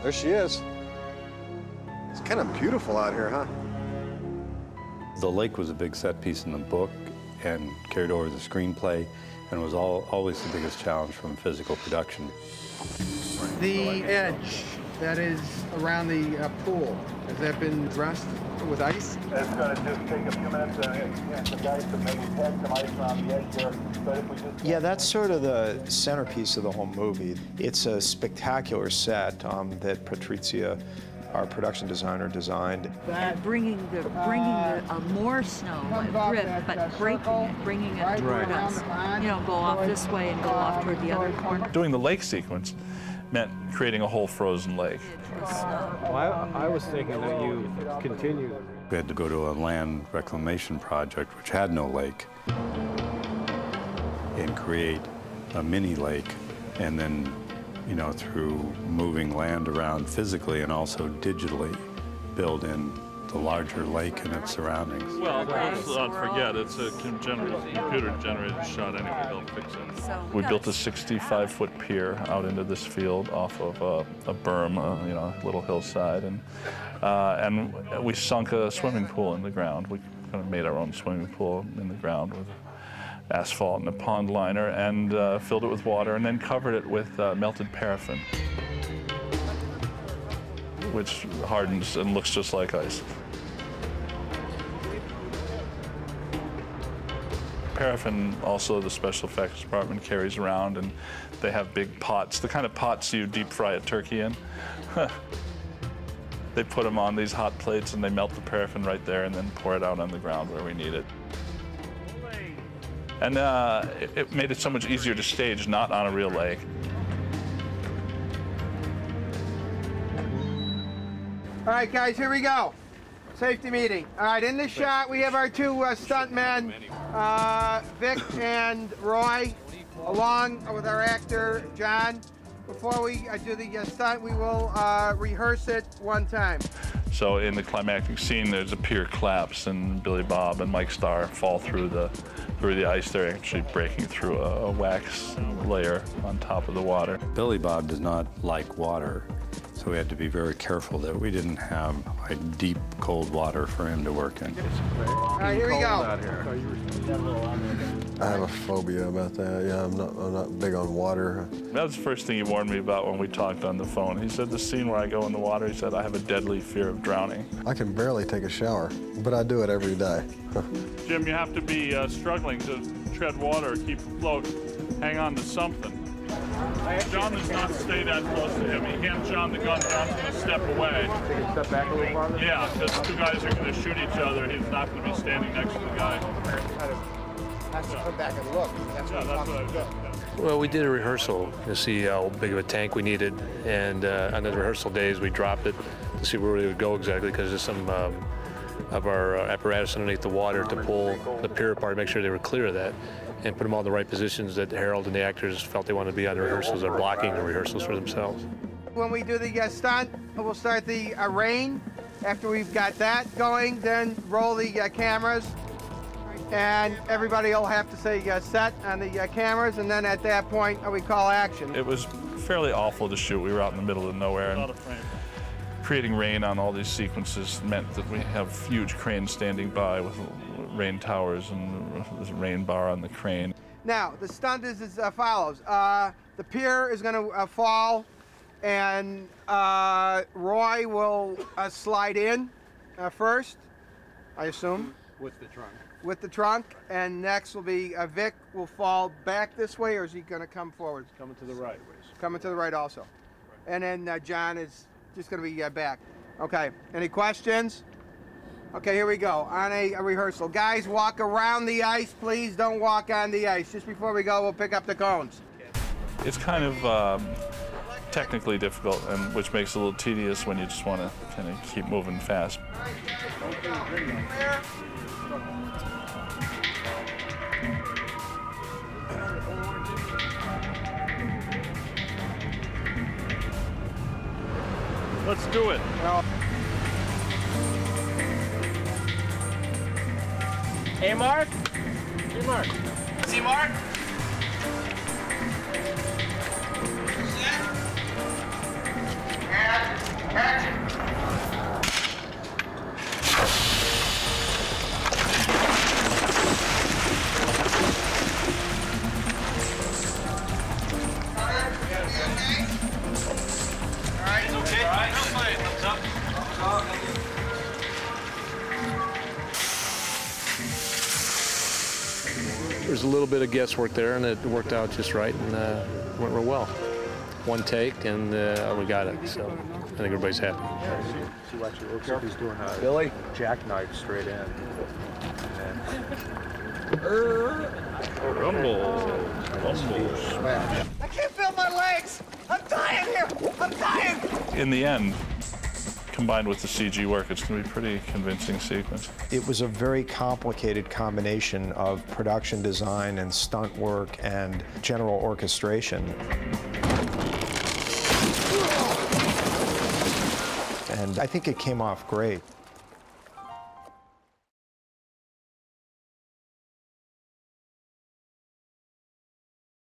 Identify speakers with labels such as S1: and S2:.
S1: There she is. It's kind of beautiful out here, huh?
S2: The lake was a big set piece in the book and carried over the screenplay, and was always the biggest challenge from physical production.
S3: The edge that is around the pool, has that been dressed with ice?
S4: It's going to just take a few minutes and some guys to maybe tag some ice around the edge there. But if we just...
S5: Yeah, that's sort of the centerpiece of the whole movie. It's a spectacular set that Patrizia, our production designer, designed.
S6: Bringing more snow, drift, but breaking it, bringing it toward us. You know, go off this way and go off toward the other corner.
S7: Doing the lake sequence meant creating a whole frozen lake.
S8: Well, I was thinking that you continued.
S2: We had to go to a land reclamation project which had no lake and create a mini lake, and then, you know, through moving land around physically and also digitally, build in the larger lake and its surroundings.
S7: Well, let's not forget, it's a computer-generated shot anyway, they'll fix it. We built a 65-foot pier out into this field off of a berm, you know, a little hillside, and we sunk a swimming pool in the ground. We kind of made our own swimming pool in the ground with asphalt and a pond liner, and filled it with water, and then covered it with melted paraffin, which hardens and looks just like ice. Paraffin, also the special effects department carries around, and they have big pots, the kind of pots you deep fry a turkey in. They put them on these hot plates and they melt the paraffin right there and then pour it out on the ground where we need it. And it made it so much easier to stage, not on a real lake.
S3: All right, guys, here we go. Safety meeting. All right, in this shot, we have our two stuntmen, Vic and Roy, along with our actor, John. Before we do the stunt, we will rehearse it one time.
S7: So in the climactic scene, there's a pier collapse, and Billy Bob and Mike Starr fall through the ice. They're actually breaking through a wax layer on top of the water.
S2: Billy Bob does not like water, so we had to be very careful that we didn't have like deep, cold water for him to work in.
S3: All right, here we go.
S1: I have a phobia about that. Yeah, I'm not big on water.
S7: That was the first thing he warned me about when we talked on the phone. He said, the scene where I go in the water, he said, I have a deadly fear of drowning.
S1: I can barely take a shower, but I do it every day.
S7: Jim, you have to be struggling to tread water, keep afloat, hang on to something. John does not stay that close to him. He hands John the gun, John's going to step away.
S8: Take a step back a little farther?
S7: Yeah, because two guys are going to shoot each other. He's not going to be standing next to the guy.
S3: Has to come back and look. That's what I do.
S8: Well, we did a rehearsal to see how big of a tank we needed, and on the rehearsal days we dropped it to see where we would go exactly, because there's some of our apparatus underneath the water to pull the pier apart, make sure they were clear of that, and put them all in the right positions that Harold and the actors felt they wanted to be on the rehearsals or blocking the rehearsals for themselves.
S3: When we do the stunt, we'll start the rain. After we've got that going, then roll the cameras. And everybody will have to say set on the cameras, and then at that point we call action.
S7: It was fairly awful to shoot. We were out in the middle of nowhere, and creating rain on all these sequences meant that we have huge cranes standing by with rain towers, and there's a rain bar on the crane.
S3: Now, the stunt is as follows. The pier is going to fall, and Roy will slide in first, I assume.
S8: With the trunk.
S3: With the trunk, and next will be Vic will fall back this way, or is he going to come forward?
S8: Coming to the right.
S3: Coming to the right also. And then John is just going to be back. Okay, any questions? Okay, here we go, on a rehearsal. Guys, walk around the ice, please. Don't walk on the ice. Just before we go, we'll pick up the cones.
S7: It's kind of technically difficult, and which makes it a little tedious when you just want to kind of keep moving fast. Let's do it.
S3: Hey, Mark. Hey, Mark. See, Mark? Set. And
S8: There's a little bit of guesswork there, and it worked out just right, and went real well. One take, and we got it, so I think everybody's happy.
S5: See what it looks like he's doing a jackknife straight in.
S7: Rumble.
S3: I can't feel my legs. I'm dying here. I'm dying.
S7: In the end, combined with the CG work, it's going to be a pretty convincing sequence.
S5: It was a very complicated combination of production design and stunt work and general orchestration. And I think it came off great.